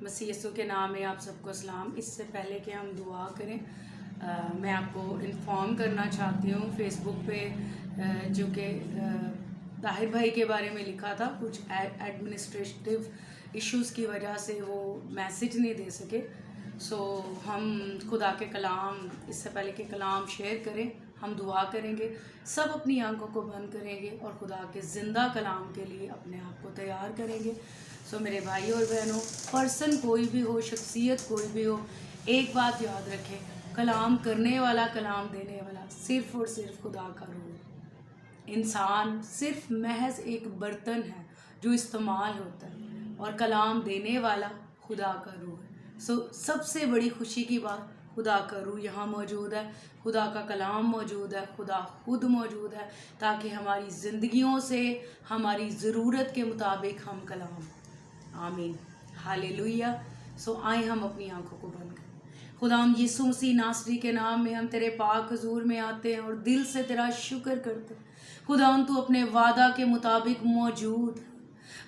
مسیح یسوع کے نام میں آپ سب کو سلام۔ اس سے پہلے کہ ہم دعا کریں میں آپ کو انفارم کرنا چاہتی ہوں، فیس بک پہ جو کہ طاہر بھائی کے بارے میں لکھا تھا، کچھ ایڈمنسٹریٹو ایشوز کی وجہ سے وہ میسج نہیں دے سکے۔ ہم خدا کے کلام، اس سے پہلے کہ کلام شیئر کریں ہم دعا کریں گے، سب اپنی آنکھوں کو بند کریں گے اور خدا کے زندہ کلام کے لیے اپنے آپ کو تیار کریں گے۔ میرے بھائی اور بہنوں، پرسن کوئی بھی ہو، شخصیت کوئی بھی ہو، ایک بات یاد رکھیں، کلام کرنے والا، کلام دینے والا صرف اور صرف خدا کا روح ہے۔ انسان صرف محض ایک برتن ہے جو استعمال ہوتا ہے، اور کلام دینے والا خدا کا روح ہے۔ سب سے بڑی خوشی کی بات، خدا کا روح یہاں موجود ہے، خدا کا کلام موجود ہے، خدا خود موجود ہے، تاکہ ہماری زندگیوں سے ہماری ضرورت کے مطابق ہم کلام۔ آمین، ہاللیلویہ۔ آئیں ہم اپنی آنکھوں کو بند کریں۔ خداوند یسوع مسیح ناصری کے نام میں ہم تیرے پاک حضور میں آتے ہیں اور دل سے تیرا شکر کرتے ہیں۔ خداوند تو اپنے وعدہ کے مطابق موجود ہے۔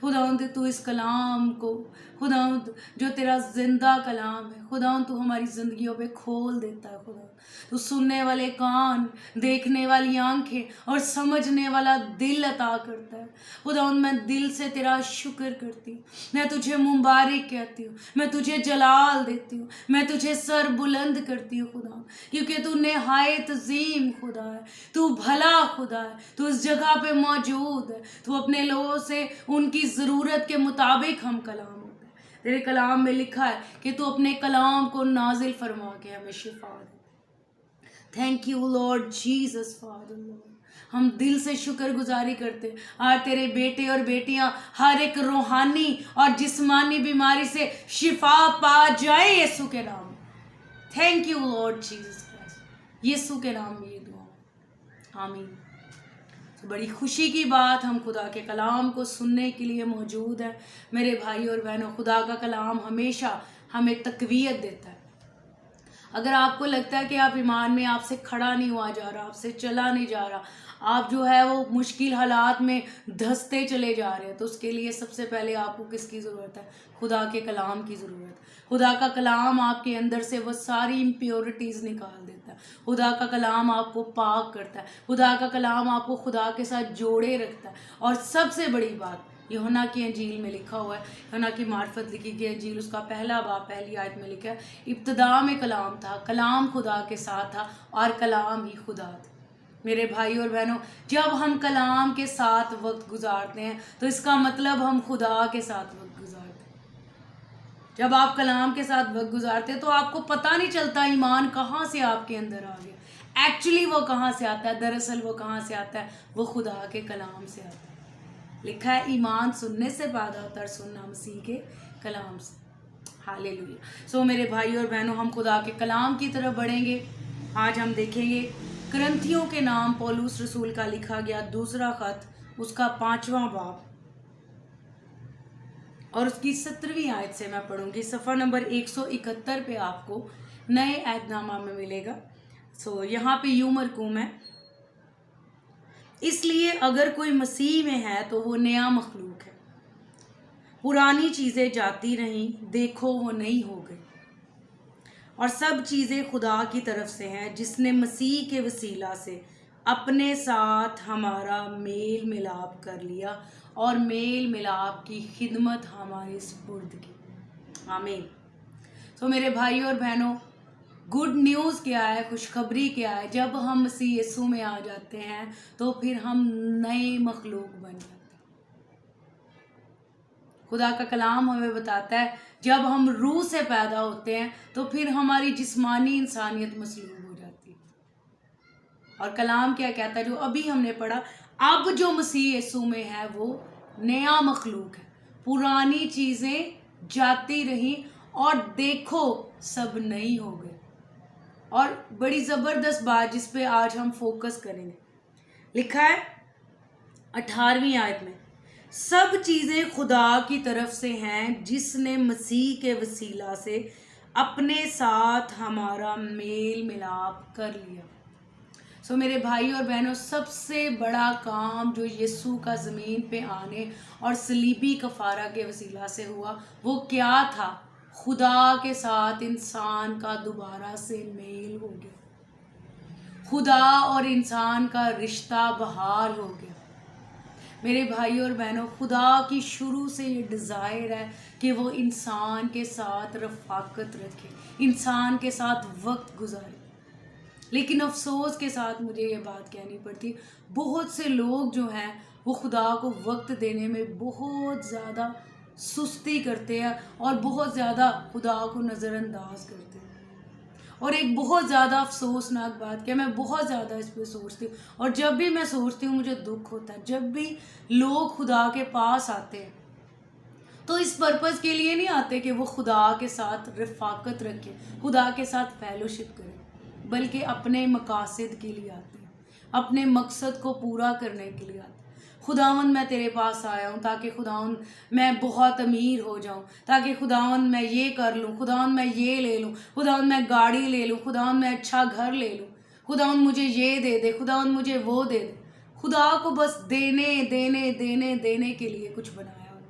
خداوند تو اس کلام کو، خداوند جو تیرا زندہ کلام ہے، خداوند تو ہماری زندگیوں پہ کھول دیتا ہے۔ خداوند تو سننے والے کان، دیکھنے والی آنکھیں اور سمجھنے والا دل عطا کرتا ہے۔ خداوند میں دل سے تیرا شکر کرتی ہوں، میں تجھے مبارک کہتی ہوں، میں تجھے جلال دیتی ہوں، میں تجھے سر بلند کرتی ہوں خداوند، کیونکہ تو نہایت عظیم خدا ہے، تو بھلا خدا ہے، تو اس جگہ پہ موجود ہے، تو اپنے لوگوں سے ان کی ضرورت کے مطابق ہم کلام ہوتے ہیں۔ تیرے کلام میں لکھا ہے کہ تو اپنے کلام کو نازل فرما کے ہمیں شفا دے۔ Thank you Lord Jesus Father Lord, ہم دل سے شکر گزاری کرتے ہیں۔ آج تیرے بیٹے اور بیٹیاں ہر ایک روحانی اور جسمانی بیماری سے شفا پا جائے یسوع کے نام میں۔ Thank you Lord Jesus Christ, یسوع کے نام میں یہ دعا، آمین۔ بڑی خوشی کی بات، ہم خدا کے کلام کو سننے کے لیے موجود ہیں۔ میرے بھائی اور بہنوں، خدا کا کلام ہمیشہ ہمیں تقویت دیتا ہے۔ اگر آپ کو لگتا ہے کہ آپ ایمان میں آپ سے کھڑا نہیں ہوا جا رہا، آپ سے چلا نہیں جا رہا، آپ جو ہے وہ مشکل حالات میں دھستے چلے جا رہے ہیں، تو اس کے لیے سب سے پہلے آپ کو کس کی ضرورت ہے؟ خدا کے کلام کی ضرورت ہے۔ خدا کا کلام آپ کے اندر سے وہ ساری امپیورٹیز نکال دیتا ہے۔ خدا کا کلام آپ کو پاک کرتا ہے۔ خدا کا کلام آپ کو خدا کے ساتھ جوڑے رکھتا ہے۔ اور سب سے بڑی بات، یوحنا کی انجیل میں لکھا ہوا ہے، یوحنا کی معرفت لکھی گئی انجیل، اس کا پہلا باب پہلی آیت میں لکھا ہے، ابتدا میں کلام تھا، کلام خدا کے ساتھ تھا اور کلام ہی خدا تھا۔ میرے بھائی اور بہنوں، جب ہم کلام کے ساتھ وقت گزارتے ہیں تو اس کا مطلب ہم خدا کے ساتھ وقت گزارتے ہیں۔ جب آپ کلام کے ساتھ وقت گزارتے ہیں تو آپ کو پتہ نہیں چلتا ایمان کہاں سے آپ کے اندر آ گیا، ایکچولی وہ کہاں سے آتا ہے، دراصل وہ کہاں سے آتا ہے، وہ خدا کے کلام سے آتا ہے۔ لکھا ہے ایمان سننے سے پیدا ہوتا ہے، سننا مسیح کے کلام سے۔ ہاللیلویہ۔ میرے بھائی اور بہنوں، ہم خدا کے کلام کی طرف بڑھیں گے۔ آج ہم دیکھیں گے کرنتھیوں کے نام پولس رسول کا لکھا گیا دوسرا خط، اس کا 5واں باب اور اس کی 17ویں آیت سے میں پڑھوں گی۔ صفحہ نمبر 171 پہ آپ کو نئے عہد نامہ میں ملے گا۔ یہاں پہ یوں مرقوم ہے، اس لیے اگر کوئی مسیح میں ہے تو وہ نیا مخلوق ہے، پرانی چیزیں جاتی رہیں، دیکھو وہ نئی ہو گئی، اور سب چیزیں خدا کی طرف سے ہیں، جس نے مسیح کے وسیلہ سے اپنے ساتھ ہمارا میل ملاپ کر لیا اور میل ملاپ کی خدمت ہمارے سپرد کی۔ آمین۔ میرے بھائی اور بہنوں، گڈ نیوز کیا ہے، خوشخبری کیا ہے؟ جب ہم مسیح یسوع میں آ جاتے ہیں تو پھر ہم نئے مخلوق بن جاتے ہیں۔ خدا کا کلام ہمیں بتاتا ہے جب ہم روح سے پیدا ہوتے ہیں تو پھر ہماری جسمانی انسانیت مصلوب ہو جاتی ہے۔ اور کلام کیا کہتا ہے جو ابھی ہم نے پڑھا، اب جو مسیح یسوع میں ہے وہ نیا مخلوق ہے، پرانی چیزیں جاتی رہیں اور دیکھو سب نئی ہو گئی۔ اور بڑی زبردست بات جس پہ آج ہم فوکس کریں گے، لکھا ہے 18ویں آیت میں، سب چیزیں خدا کی طرف سے ہیں، جس نے مسیح کے وسیلہ سے اپنے ساتھ ہمارا میل ملاپ کر لیا۔ میرے بھائی اور بہنوں، سب سے بڑا کام جو یسوع کا زمین پہ آنے اور صلیبی کفارہ کے وسیلہ سے ہوا، وہ کیا تھا؟ خدا کے ساتھ انسان کا دوبارہ سے میل ہو گیا، خدا اور انسان کا رشتہ بحال ہو گیا۔ میرے بھائی اور بہنوں، خدا کی شروع سے یہ ڈیزائر ہے کہ وہ انسان کے ساتھ رفاقت رکھے، انسان کے ساتھ وقت گزارے۔ لیکن افسوس کے ساتھ مجھے یہ بات کہنی پڑتی، بہت سے لوگ جو ہیں وہ خدا کو وقت دینے میں بہت زیادہ سستی کرتے ہیں اور بہت زیادہ خدا کو نظر انداز کرتے ہیں۔ اور ایک بہت زیادہ افسوسناک بات کہ میں بہت زیادہ اس پہ سوچتی ہوں، اور جب بھی میں سوچتی ہوں مجھے دکھ ہوتا ہے۔ جب بھی لوگ خدا کے پاس آتے ہیں تو اس پرپز کے لیے نہیں آتے کہ وہ خدا کے ساتھ رفاقت رکھے، خدا کے ساتھ فیلوشپ کرے، بلکہ اپنے مقاصد کے لیے آتے ہیں، اپنے مقصد کو پورا کرنے کے لیے آتے ہیں۔ خداوند میں تیرے پاس آیا ہوں تاکہ خداوند میں بہت امیر ہو جاؤں، تاکہ خداوند میں یہ کر لوں، خداوند میں یہ لے لوں، خداوند میں گاڑی لے لوں، خداوند میں اچھا گھر لے لوں، خداوند مجھے یہ دے دے، خداوند مجھے وہ دے دے۔ خدا کو بس دینے دینے دینے دینے کے لیے کچھ بنایا ہو۔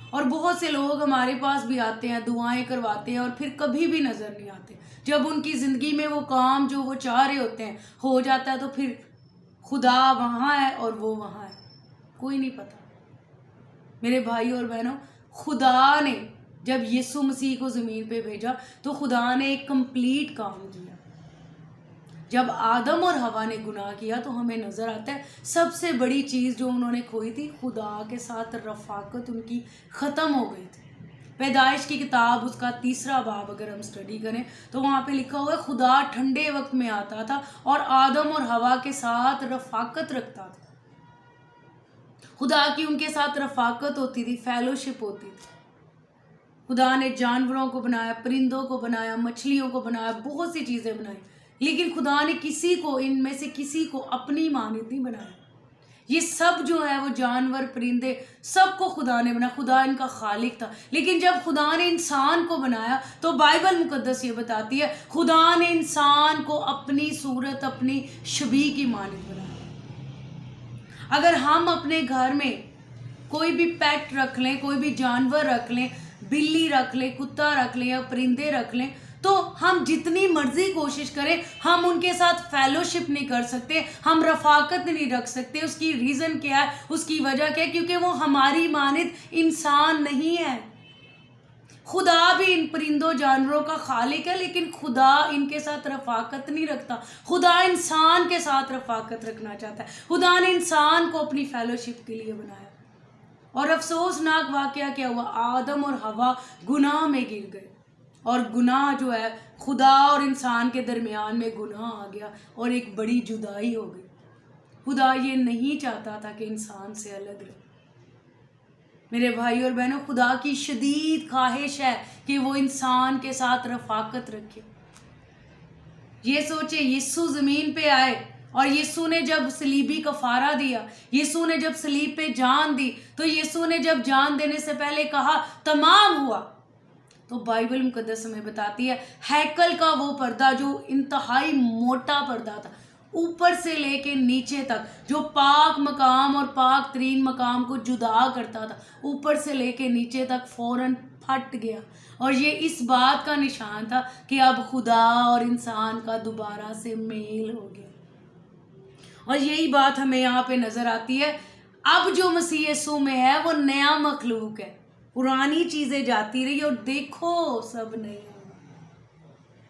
اور بہت سے لوگ ہمارے پاس بھی آتے ہیں، دعائیں کرواتے ہیں، اور پھر کبھی بھی نظر نہیں آتے۔ جب ان کی زندگی میں وہ کام جو وہ چاہ رہے ہوتے ہیں ہو جاتا ہے تو پھر خدا وہاں ہے اور وہ وہاں ہے، کوئی نہیں پتا۔ میرے بھائی اور بہنوں، خدا نے جب یسوع مسیح کو زمین پہ بھیجا تو خدا نے ایک کمپلیٹ کام کیا۔ جب آدم اور حوا نے گناہ کیا تو ہمیں نظر آتا ہے سب سے بڑی چیز جو انہوں نے کھوئی تھی، خدا کے ساتھ رفاقت ان کی ختم ہو گئی تھی۔ پیدائش کی کتاب اس کا 3 باب اگر ہم سٹڈی کریں تو وہاں پہ لکھا ہوا ہے خدا ٹھنڈے وقت میں آتا تھا اور آدم اور حوا کے ساتھ رفاقت رکھتا تھا۔ خدا کی ان کے ساتھ رفاقت ہوتی تھی، فیلوشپ ہوتی تھی۔ خدا نے جانوروں کو بنایا، پرندوں کو بنایا، مچھلیوں کو بنایا، بہت سی چیزیں بنائی، لیکن خدا نے کسی کو، ان میں سے کسی کو اپنی مانند نہیں بنایا۔ یہ سب جو ہے وہ جانور، پرندے، سب کو خدا نے بنایا، خدا ان کا خالق تھا۔ لیکن جب خدا نے انسان کو بنایا تو بائبل مقدس یہ بتاتی ہے خدا نے انسان کو اپنی صورت، اپنی شبیہ کی مانند بنایا۔ اگر ہم اپنے گھر میں کوئی بھی پیٹ رکھ لیں، کوئی بھی جانور رکھ لیں، بلی رکھ لیں، کتا رکھ لیں یا پرندے رکھ لیں، تو ہم جتنی مرضی کوشش کریں ہم ان کے ساتھ فیلوشپ نہیں کر سکتے، ہم رفاقت نہیں رکھ سکتے۔ اس کی ریزن کیا ہے، اس کی وجہ کیا ہے؟ کیونکہ وہ ہماری مانند انسان نہیں ہے۔ خدا بھی ان پرندوں جانوروں کا خالق ہے، لیکن خدا ان کے ساتھ رفاقت نہیں رکھتا۔ خدا انسان کے ساتھ رفاقت رکھنا چاہتا ہے۔ خدا نے انسان کو اپنی فیلوشپ کے لیے بنایا۔ اور افسوسناک واقعہ کیا ہوا؟ آدم اور حوا گناہ میں گر گئے، اور گناہ جو ہے خدا اور انسان کے درمیان میں گناہ آ گیا اور ایک بڑی جدائی ہو گئی۔ خدا یہ نہیں چاہتا تھا کہ انسان سے الگ رہے۔ میرے بھائی اور بہنوں، خدا کی شدید خواہش ہے کہ وہ انسان کے ساتھ رفاقت رکھے۔ یہ سوچے یسوع زمین پہ آئے اور یسوع نے جب صلیبی کفارہ دیا، یسوع نے جب صلیب پہ جان دی، تو یسوع نے جب جان دینے سے پہلے کہا تمام ہوا، تو بائبل مقدس ہمیں بتاتی ہے ہیکل کا وہ پردہ جو انتہائی موٹا پردہ تھا، اوپر سے لے کے نیچے تک، جو پاک مقام اور پاک ترین مقام کو جدا کرتا تھا، اوپر سے لے کے نیچے تک فوراً پھٹ گیا۔ اور یہ اس بات کا نشان تھا کہ اب خدا اور انسان کا دوبارہ سے میل ہو گیا۔ اور یہی بات ہمیں یہاں پہ نظر آتی ہے، اب جو مسیح یسوع میں ہے وہ نیا مخلوق ہے، پرانی چیزیں جاتی رہی اور دیکھو سب نہیں ہوگا۔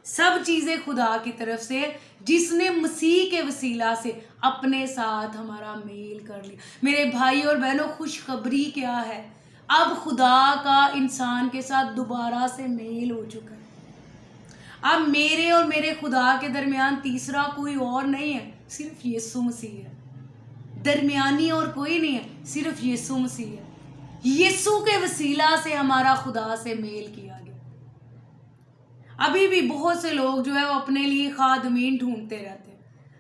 سب چیزیں خدا کی طرف سے، جس نے مسیح کے وسیلہ سے اپنے ساتھ ہمارا میل کر لیا۔ میرے بھائی اور بہنوں، خوشخبری کیا ہے؟ اب خدا کا انسان کے ساتھ دوبارہ سے میل ہو چکا ہے۔ اب میرے اور میرے خدا کے درمیان تیسرا کوئی اور نہیں ہے، صرف یسوع مسیح ہے۔ درمیانی اور کوئی نہیں ہے، صرف یسوع مسیح ہے۔ یسوع کے وسیلہ سے ہمارا خدا سے میل کیا گیا۔ ابھی بھی بہت سے لوگ جو ہے وہ اپنے لیے خادمین ڈھونڈتے رہتے ہیں،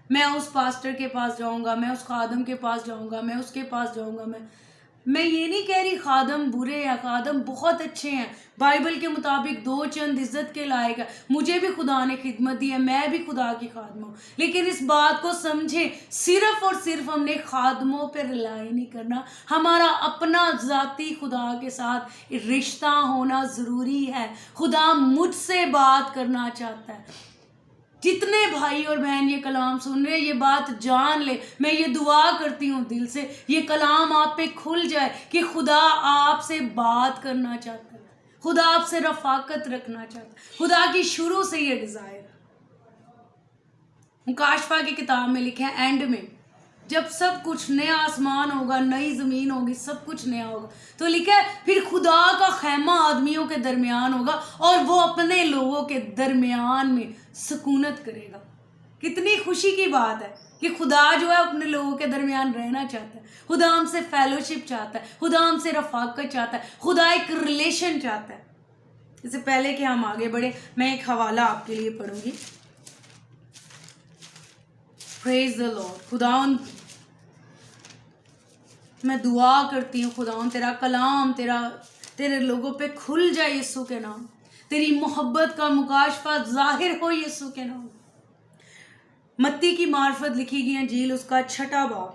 میں اس پاسٹر کے پاس جاؤں گا، میں اس خادم کے پاس جاؤں گا، میں اس کے پاس جاؤں گا۔ میں یہ نہیں کہہ رہی خادم برے ہیں، خادم بہت اچھے ہیں، بائبل کے مطابق دو چند عزت کے لائق ہے، مجھے بھی خدا نے خدمت دی ہے، میں بھی خدا کی خادم ہوں، لیکن اس بات کو سمجھیں صرف اور صرف ہم نے خادموں پہ رلائی نہیں کرنا، ہمارا اپنا ذاتی خدا کے ساتھ رشتہ ہونا ضروری ہے۔ خدا مجھ سے بات کرنا چاہتا ہے۔ جتنے بھائی اور بہن یہ کلام سن رہے ہیں، یہ بات جان لے، میں یہ دعا کرتی ہوں دل سے، یہ کلام آپ پہ کھل جائے کہ خدا آپ سے بات کرنا چاہتا ہے، خدا آپ سے رفاقت رکھنا چاہتا ہے، خدا کی شروع سے یہ ڈیزائر۔ مکاشفہ کی کتاب میں لکھا ہے اینڈ میں جب سب کچھ نیا آسمان ہوگا، نئی زمین ہوگی، سب کچھ نیا ہوگا، تو لکھا ہے پھر خدا کا خیمہ آدمیوں کے درمیان ہوگا اور وہ اپنے لوگوں کے درمیان میں سکونت کرے گا۔ کتنی خوشی کی بات ہے کہ خدا جو ہے اپنے لوگوں کے درمیان رہنا چاہتا ہے، خدا ہم سے فیلوشپ چاہتا ہے، خدا ہم سے رفاقت چاہتا ہے، خدا ایک ریلیشن چاہتا ہے۔ اس سے پہلے کہ ہم آگے بڑھیں، میں ایک حوالہ آپ کے لیے پڑھوں گی۔ پریز دی لارڈ۔ خداوند میں دعا کرتی ہوں خداوند تیرا کلام تیرے لوگوں پہ کھل جائے یسوع کے نام، تیری محبت کا مکاشفہ ظاہر ہو یسوع کے نام۔ متی کی معرفت لکھی گئی انجیل اس کا 6 باب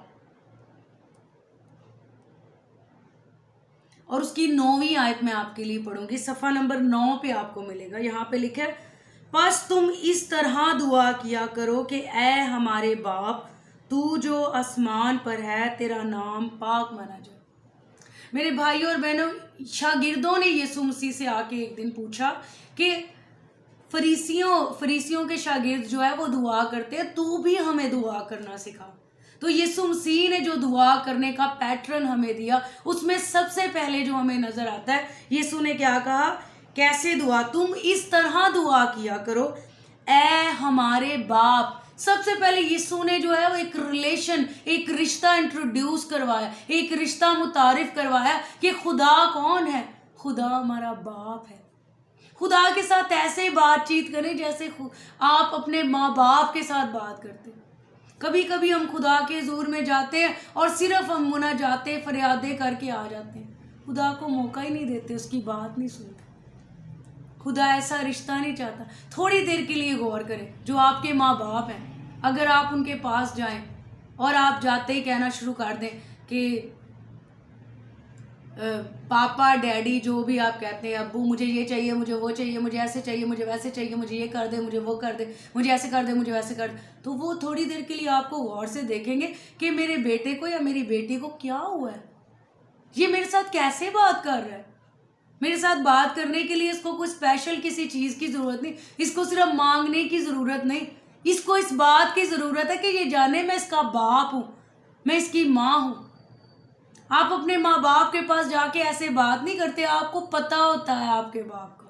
اور اس کی 9ویں آیت میں آپ کے لیے پڑھوں گی، صفحہ نمبر 9 پہ آپ کو ملے گا۔ یہاں پہ لکھا ہے پس تم اس طرح دعا کیا کرو کہ اے ہمارے باپ تو جو آسمان پر ہے، تیرا نام پاک مانا جائے۔ میرے بھائیوں اور بہنوں، شاگردوں نے یسوع مسیح سے آ کے ایک دن پوچھا کہ فریسیوں کے شاگرد جو ہے وہ دعا کرتے ہیں، تو بھی ہمیں دعا کرنا سکھا۔ تو یسوع مسیح نے جو دعا کرنے کا پیٹرن ہمیں دیا، اس میں سب سے پہلے جو ہمیں نظر آتا ہے، یسوع نے کیا کہا؟ کیسے دعا؟ تم اس طرح دعا کیا کرو اے ہمارے باپ۔ سب سے پہلے یسوع نے جو ہے وہ ایک ریلیشن، ایک رشتہ انٹروڈیوس کروایا، ایک رشتہ متعارف کروایا کہ خدا کون ہے؟ خدا ہمارا باپ ہے۔ خدا کے ساتھ ایسے بات چیت کریں جیسے آپ اپنے ماں باپ کے ساتھ بات کرتے ہیں۔ کبھی کبھی ہم خدا کے حضور میں جاتے ہیں اور صرف ہم مناجاتیں فریادیں کر کے آ جاتے ہیں، خدا کو موقع ہی نہیں دیتے، اس کی بات نہیں سنتے۔ خدا ایسا رشتہ نہیں چاہتا۔ تھوڑی دیر کے لیے غور کریں، جو آپ کے ماں باپ ہیں، اگر آپ ان کے پاس جائیں اور آپ جاتے ہی کہنا شروع کر دیں کہ پاپا ڈیڈی جو بھی آپ کہتے ہیں، ابو مجھے یہ چاہیے، مجھے وہ چاہیے، مجھے ایسے چاہیے، مجھے ویسے چاہیے، مجھے یہ کر دے، مجھے وہ کر دے، مجھے ایسے کر دے، مجھے ویسے کر دے، تو وہ تھوڑی دیر کے لیے آپ کو غور سے دیکھیں گے کہ میرے بیٹے کو یا میری بیٹی کو کیا ہوا ہے، یہ میرے ساتھ کیسے بات کر رہا ہے۔ میرے ساتھ بات کرنے کے لیے اس کو کوئی اسپیشل کسی چیز کی ضرورت نہیں، اس کو صرف مانگنے کی ضرورت نہیں، اس کو اس بات کی ضرورت ہے کہ یہ جانے میں اس کا باپ ہوں، میں اس کی ماں ہوں۔ آپ اپنے ماں باپ کے پاس جا کے ایسے بات نہیں کرتے، آپ کو پتہ ہوتا ہے آپ کے باپ کا۔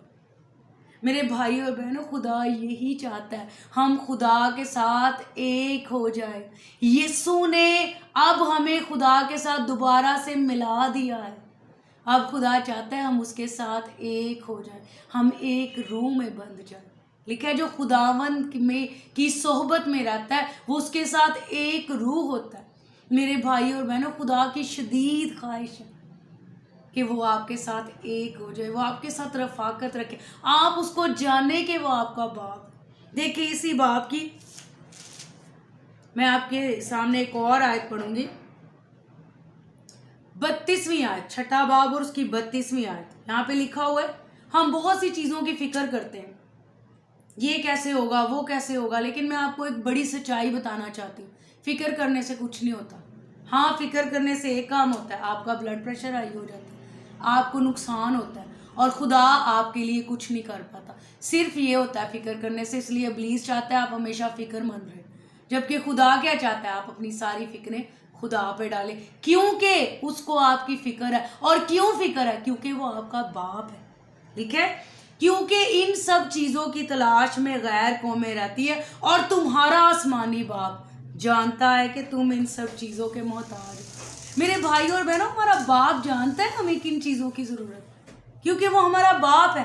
میرے بھائی اور بہنوں، خدا یہی چاہتا ہے، ہم خدا کے ساتھ ایک ہو جائے۔ یسوع نے اب ہمیں خدا کے ساتھ دوبارہ سے ملا دیا ہے۔ اب خدا چاہتا ہے ہم اس کے ساتھ ایک ہو جائیں، ہم ایک روح میں بندھ جائیں۔ لکھا ہے جو خداوند کی صحبت میں رہتا ہے وہ اس کے ساتھ ایک روح ہوتا ہے۔ میرے بھائی اور بہنوں، خدا کی شدید خواہش ہے کہ وہ آپ کے ساتھ ایک ہو جائے، وہ آپ کے ساتھ رفاقت رکھے، آپ اس کو جانیں کہ وہ آپ کا باپ۔ دیکھیں اسی باپ کی میں آپ کے سامنے ایک اور آیت پڑھوں گی، 32ویں آیت، 6 باب اور اس کی 32ویں آیت۔ یہاں پہ لکھا ہوا ہے ہم بہت سی چیزوں کی فکر کرتے ہیں، یہ کیسے ہوگا، وہ کیسے ہوگا، لیکن میں آپ کو ایک بڑی سچائی بتانا چاہتی ہوں، فکر کرنے سے کچھ نہیں ہوتا۔ ہاں، فکر کرنے سے ایک کام ہوتا ہے، آپ کا بلڈ پریشر ہائی ہو جاتا ہے، آپ کو نقصان ہوتا ہے، اور خدا آپ کے لیے کچھ نہیں کر پاتا۔ صرف یہ ہوتا ہے فکر کرنے سے، اس لیے ابلیس چاہتا ہے آپ ہمیشہ فکر مند رہیں، جبکہ خدا کیا چاہتا ہے؟ آپ اپنی ساری فکریں خدا پہ ڈالیں، کیونکہ اس کو آپ کی فکر ہے۔ اور کیوں فکر ہے؟ کیونکہ وہ آپ کا باپ ہے۔ ٹھیک ہے؟ کیونکہ ان سب چیزوں کی تلاش میں غیر قومیں رہتی ہے اور تمہارا آسمانی باپ جانتا ہے کہ تم ان سب چیزوں کے محتاج ہو۔ میرے بھائی اور بہنوں، ہمارا باپ جانتا ہے ہمیں کن چیزوں کی ضرورت ہے، کیونکہ وہ ہمارا باپ ہے۔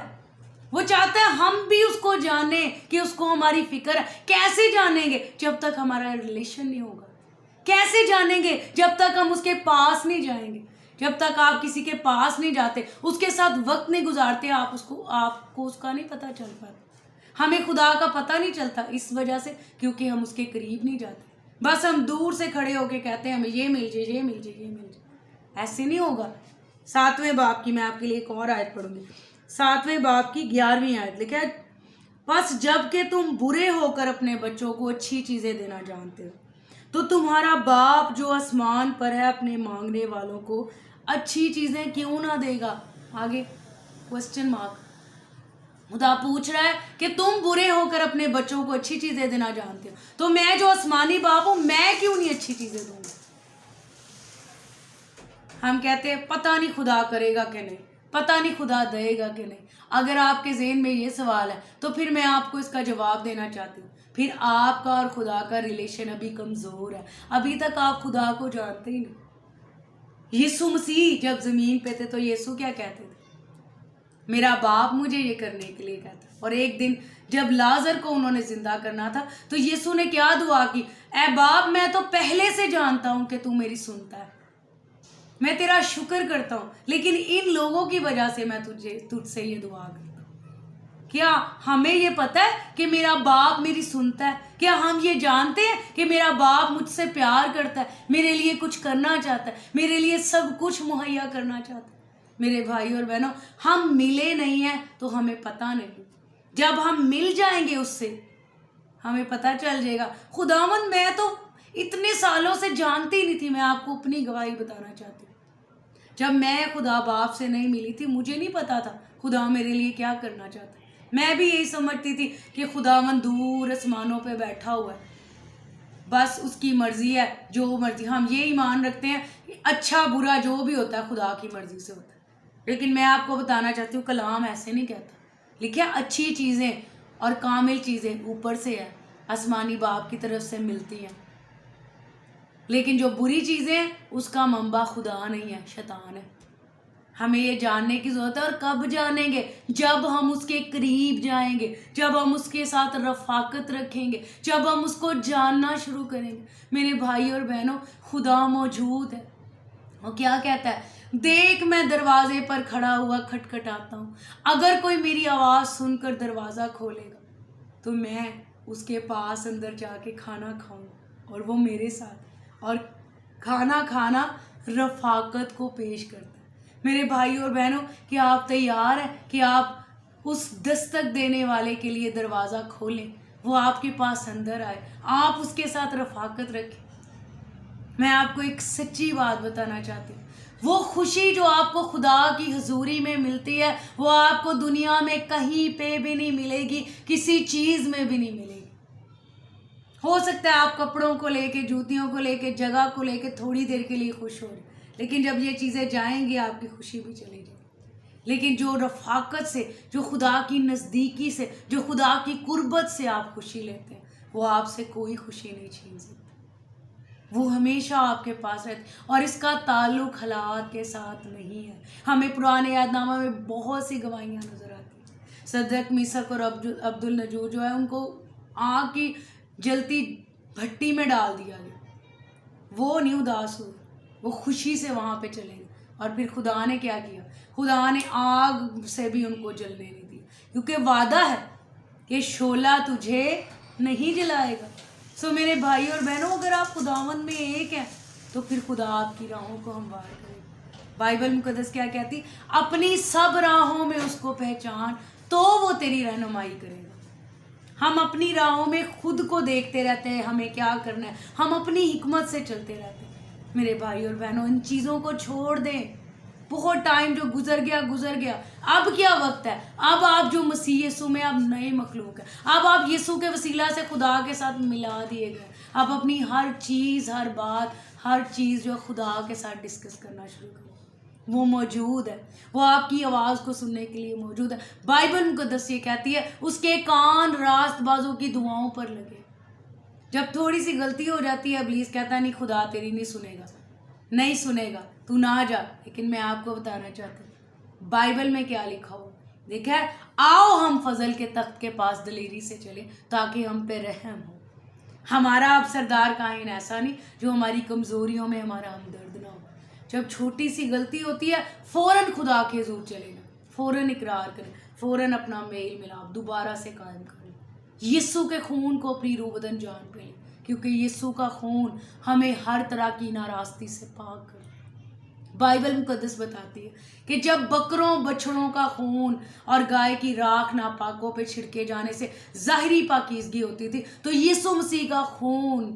وہ چاہتا ہے ہم بھی اس کو جانیں کہ اس کو ہماری فکر ہے۔ کیسے جانیں گے؟ جب تک ہمارا ریلیشن نہیں ہوگا۔ کیسے جانیں گے؟ جب تک ہم اس کے پاس نہیں جائیں گے۔ جب تک آپ کسی کے پاس نہیں جاتے، اس کے ساتھ وقت نہیں گزارتے، آپ کو اس کا نہیں پتہ چل پاتا۔ ہمیں خدا کا پتہ نہیں چلتا اس وجہ سے کیونکہ ہم اس کے قریب نہیں جاتے، بس ہم دور سے کھڑے ہو کے کہتے ہیں ہمیں یہ مل جائے، یہ مل جائے، یہ مل جائے۔ ایسے نہیں ہوگا۔ 7ویں باب کی میں آپ کے لیے ایک اور آیت پڑھوں گی، 7ویں باب کی 11ویں آیت لکھا ہے، بس جب کہ تم برے ہو کر اپنے بچوں کو اچھی چیزیں دینا جانتے ہو تو تمہارا باپ جو آسمان پر ہے اپنے مانگنے والوں کو اچھی چیزیں کیوں نہ دے گا؟ آگے کوسچن مارک۔ خدا پوچھ رہا ہے کہ تم برے ہو کر اپنے بچوں کو اچھی چیزیں دینا جانتے ہو تو میں جو آسمانی باپ ہوں میں کیوں نہیں اچھی چیزیں دوں گا؟ ہم کہتے ہیں پتہ نہیں خدا کرے گا کہ نہیں، پتہ نہیں خدا دے گا کہ نہیں۔ اگر آپ کے ذہن میں یہ سوال ہے تو پھر میں آپ کو اس کا جواب دینا چاہتی ہوں، پھر آپ کا اور خدا کا ریلیشن ابھی کمزور ہے، ابھی تک آپ خدا کو جانتے ہی نہیں۔ یسوع مسیح جب زمین پہ تھے تو یسوع کیا کہتے تھے؟ میرا باپ مجھے یہ کرنے کے لیے کہتا ہے۔ اور ایک دن جب لازر کو انہوں نے زندہ کرنا تھا تو یسوع نے کیا دعا کی؟ اے باپ میں تو پہلے سے جانتا ہوں کہ تو میری سنتا ہے، میں تیرا شکر کرتا ہوں، لیکن ان لوگوں کی وجہ سے میں تجھ سے یہ دعا کرتا ہوں۔ کیا ہمیں یہ پتہ ہے کہ میرا باپ میری سنتا ہے؟ کیا ہم یہ جانتے ہیں کہ میرا باپ مجھ سے پیار کرتا ہے، میرے لیے کچھ کرنا چاہتا ہے، میرے لیے سب کچھ مہیا کرنا چاہتا ہے؟ میرے بھائی اور بہنوں، ہم ملے نہیں ہیں تو ہمیں پتہ نہیں، جب ہم مل جائیں گے اس سے ہمیں پتہ چل جائے گا۔ خداوند میں تو اتنے سالوں سے جانتی نہیں تھی، میں آپ کو اپنی گواہی بتانا چاہتی ہوں۔ جب میں خدا باپ سے نہیں ملی تھی مجھے نہیں پتا تھا خدا میرے لیے کیا کرنا چاہتا ہے۔ میں بھی یہی سمجھتی تھی کہ خداوند دور آسمانوں پہ بیٹھا ہوا ہے، بس اس کی مرضی ہے، جو مرضی۔ ہم یہ ایمان رکھتے ہیں کہ اچھا برا جو بھی ہوتا ہے خدا کی مرضی سے ہوتا ہے، لیکن میں آپ کو بتانا چاہتی ہوں کلام ایسے نہیں کہتا۔ لکھے اچھی چیزیں اور کامل چیزیں اوپر سے ہے، آسمانی باپ کی طرف سے ملتی ہیں، لیکن جو بری چیزیں ہیں اس کا منبع خدا نہیں ہے، شیطان ہے۔ ہمیں یہ جاننے کی ضرورت ہے، اور کب جانیں گے؟ جب ہم اس کے قریب جائیں گے، جب ہم اس کے ساتھ رفاقت رکھیں گے، جب ہم اس کو جاننا شروع کریں گے۔ میرے بھائی اور بہنوں، خدا موجود ہے، وہ کیا کہتا ہے؟ دیکھ میں دروازے پر کھڑا ہوا کھٹکھٹاتا ہوں، اگر کوئی میری آواز سن کر دروازہ کھولے گا تو میں اس کے پاس اندر جا کے کھانا کھاؤں اور وہ میرے ساتھ، اور کھانا کھانا رفاقت کو پیش کرتا ہے۔ میرے بھائی اور بہنوں، کیا آپ تیار ہیں کہ آپ اس دستک دینے والے کے لیے دروازہ کھولیں، وہ آپ کے پاس اندر آئے، آپ اس کے ساتھ رفاقت رکھیں؟ میں آپ کو ایک سچی بات بتانا چاہتی ہوں، وہ خوشی جو آپ کو خدا کی حضوری میں ملتی ہے وہ آپ کو دنیا میں کہیں پہ بھی نہیں ملے گی، کسی چیز میں بھی نہیں ملے گی۔ ہو سکتا ہے آپ کپڑوں کو لے کے، جوتیوں کو لے کے، جگہ کو لے کے تھوڑی دیر کے لیے خوش ہو رہے، لیکن جب یہ چیزیں جائیں گی آپ کی خوشی بھی چلی جائے گی۔ لیکن جو رفاقت سے، جو خدا کی نزدیکی سے، جو خدا کی قربت سے آپ خوشی لیتے ہیں، وہ آپ سے کوئی خوشی نہیں چھین سکتا، وہ ہمیشہ آپ کے پاس رہتے، اور اس کا تعلق حالات کے ساتھ نہیں ہے۔ ہمیں پرانے عہد نامہ میں بہت سی گواہیاں نظر آتی ہیں۔ صدرک میثاق اور عبد النجور جو ہے ان کو آگ کی جلتی بھٹی میں ڈال دیا گیا، وہ نہیں اداس ہوئے، وہ خوشی سے وہاں پہ چلے گئے۔ اور پھر خدا نے کیا کیا؟ خدا نے آگ سے بھی ان کو جلنے نہیں دیا، کیونکہ وعدہ ہے کہ شعلہ تجھے نہیں جلائے گا۔ سو میرے بھائی اور بہنوں، اگر آپ خداوند میں ایک ہیں تو پھر خدا آپ کی راہوں کو ہموار کرے گا۔ بائبل مقدس کیا کہتی؟ اپنی سب راہوں میں اس کو پہچان تو وہ تیری رہنمائی کرے گا۔ ہم اپنی راہوں میں خود کو دیکھتے رہتے ہیں، ہمیں کیا کرنا ہے، ہم اپنی حکمت سے چلتے رہتے ہیں۔ میرے بھائی اور بہنوں، ان چیزوں کو چھوڑ دیں۔ بہت ٹائم جو گزر گیا، اب کیا وقت ہے؟ اب آپ جو مسیح یسوع میں اب نئے مخلوق ہیں، اب آپ یسوع کے وسیلہ سے خدا کے ساتھ ملا دیے گئے۔ اب اپنی ہر چیز، ہر بات، ہر چیز جو خدا کے ساتھ ڈسکس کرنا شروع کریں۔ وہ موجود ہے، وہ آپ کی آواز کو سننے کے لیے موجود ہے۔ بائبل مقدس یہ کہتی ہے اس کے کان راست بازوں کی دعاؤں پر لگے۔ جب تھوڑی سی غلطی ہو جاتی ہے ابلیس کہتا نہیں خدا تیری نہیں سنے گا، تو نہ جا۔ لیکن میں آپ کو بتانا چاہتی ہوں بائبل میں کیا لکھا ہو، دیکھا ہے؟ آؤ ہم فضل کے تخت کے پاس دلیری سے چلیں تاکہ ہم پہ رحم ہو۔ ہمارا اب سردار کائن ایسا نہیں جو ہماری کمزوریوں میں ہمارا ہمدرد نہ ہو۔ جب چھوٹی سی غلطی ہوتی ہے فوراً خدا کے حضور چلے جائیں، فوراً اقرار کریں، فوراً اپنا میل ملاپ دوبارہ سے قائم کریں، یسوع کے خون کو اپنی روح بدن جان پہ لیں، کیونکہ یسوع کا خون ہمیں ہر طرح کی ناراستی سے پاک کرے۔ بائبل مقدس بتاتی ہے کہ جب بکروں بچڑوں کا خون اور گائے کی راکھ ناپاکوں پہ چھڑکے جانے سے ظاہری پاکیزگی ہوتی تھی، تو یسوع مسیح کا خون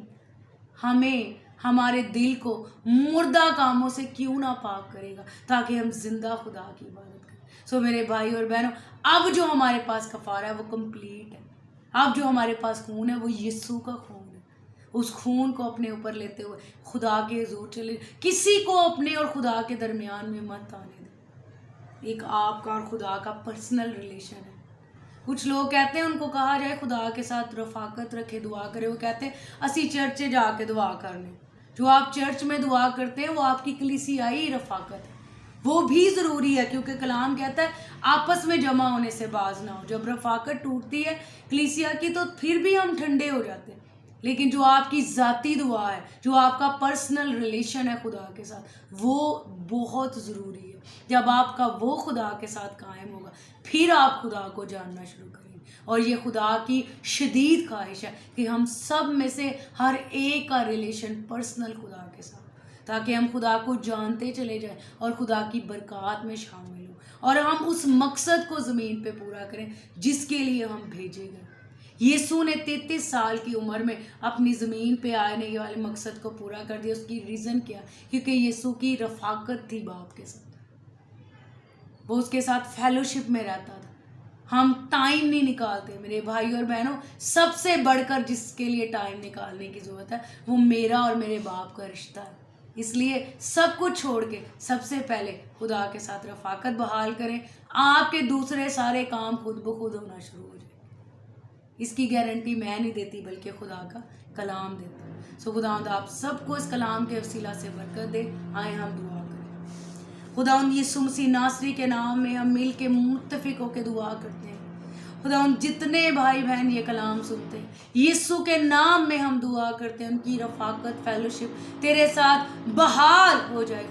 ہمیں ہمارے دل کو مردہ کاموں سے کیوں نہ پاک کرے گا، تاکہ ہم زندہ خدا کی عبادت کریں۔ سو میرے بھائی اور بہنوں، اب جو ہمارے پاس کفارہ ہے وہ کمپلیٹ ہے۔ اب جو ہمارے پاس خون ہے وہ یسوع کا خون ہے۔ اس خون کو اپنے اوپر لیتے ہوئے خدا کے حضور چلے، کسی کو اپنے اور خدا کے درمیان میں مت آنے دیں۔ ایک آپ کا اور خدا کا پرسنل ریلیشن ہے۔ کچھ لوگ کہتے ہیں ان کو کہا جائے خدا کے ساتھ رفاقت رکھے، دعا کرے، وہ کہتے ہیں اسی چرچ جا کے دعا کرنے۔ جو آپ چرچ میں دعا کرتے ہیں وہ آپ کی کلیسیائی رفاقت ہے، وہ بھی ضروری ہے، کیونکہ کلام کہتا ہے آپس میں جمع ہونے سے باز نہ ہو۔ جب رفاقت ٹوٹتی ہے کلیسیا کی تو پھر بھی ہم ٹھنڈے ہو جاتے ہیں، لیکن جو آپ کی ذاتی دعا ہے، جو آپ کا پرسنل ریلیشن ہے خدا کے ساتھ، وہ بہت ضروری ہے۔ جب آپ کا وہ خدا کے ساتھ قائم ہوگا پھر آپ خدا کو جاننا شروع کریں گے، اور یہ خدا کی شدید خواہش ہے کہ ہم سب میں سے ہر ایک کا ریلیشن پرسنل خدا کے ساتھ، تاکہ ہم خدا کو جانتے چلے جائیں اور خدا کی برکات میں شامل ہوں، اور ہم اس مقصد کو زمین پہ پورا کریں جس کے لیے ہم بھیجے گئے۔ یسوع نے 33 سال کی عمر میں اپنی زمین پہ آنے والے مقصد کو پورا کر دیا۔ اس کی ریزن کیا؟ کیونکہ یسوع کی رفاقت تھی باپ کے ساتھ، وہ اس کے ساتھ فیلوشپ میں رہتا تھا۔ ہم ٹائم نہیں نکالتے میرے بھائی اور بہنوں، سب سے بڑھ کر جس کے لیے ٹائم نکالنے کی ضرورت ہے وہ میرا اور میرے باپ کا رشتہ ہے۔ اس لیے سب کچھ چھوڑ کے سب سے پہلے خدا کے ساتھ رفاقت بحال کریں، آپ کے دوسرے سارے کام خود بخود ہونا شروع ہو جائیں۔ اس کی گارنٹی میں نہیں دیتی بلکہ خدا کا کلام دیتا ہے۔ سو خداوند آپ سب کو اس کلام کے وسیلہ سے برکت دے۔ آئیں ہم دعا کریں۔ خداوند یسوع مسیح ناصری کے نام میں ہم مل کے متفق ہو کے دعا کرتے ہیں۔ خداوند جتنے بھائی بہن یہ کلام سنتے ہیں یسوع کے نام میں ہم دعا کرتے ہیں، ان کی رفاقت فیلوشپ تیرے ساتھ بحال ہو جائے۔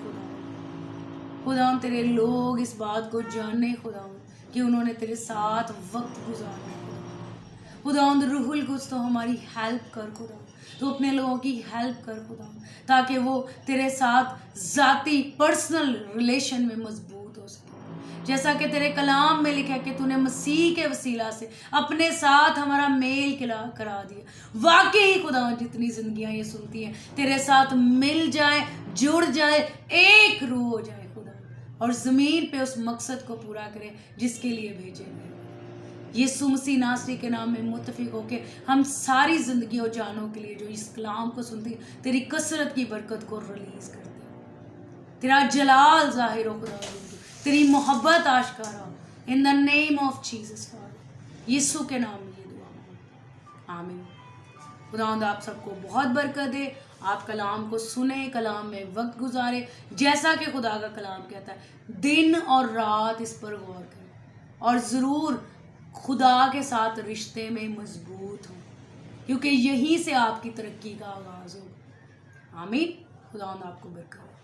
خداوند تیرے لوگ اس بات کو جانے خداوند کہ انہوں نے تیرے ساتھ وقت گزارنا ہے۔ خداوند روح القدس تو ہماری ہیلپ کر خداوند، تو اپنے لوگوں کی ہیلپ کر خداوند، تاکہ وہ تیرے ساتھ ذاتی پرسنل ریلیشن میں مضبوط ہو سکے، جیسا کہ تیرے کلام میں لکھا ہے کہ تو نے مسیح کے وسیلہ سے اپنے ساتھ ہمارا میل کرا دیا۔ واقعی خداوند جتنی زندگیاں یہ سنتی ہیں تیرے ساتھ مل جائیں، جڑ جائیں، ایک روح ہو جائے خداوند، اور زمین پہ اس مقصد کو پورا کریں جس کے لیے بھیجے گئے۔ یسوع مسیح ناصری کے نام میں متفق ہو کے ہم ساری زندگی اور جانوں کے لیے جو اس کلام کو سنتی ہیں تیری کثرت کی برکت کو ریلیز کرتے ہیں، تیرا جلال ظاہر ہو خداوند، تیری محبت آشکارا ہو۔ ان دا نیم آف جیسس فادر، یسوع کے نام میں یہ دعا ہے، آمین۔ خداوند آپ سب کو بہت برکت دے۔ آپ کلام کو سنیں، کلام میں وقت گزارے، جیسا کہ خدا کا کلام کہتا ہے دن اور رات اس پر غور کریں، اور ضرور خدا کے ساتھ رشتے میں مضبوط ہوں، کیونکہ یہیں سے آپ کی ترقی کا آغاز ہوگا۔ آمین۔ خداوند آپ کو برکت دے۔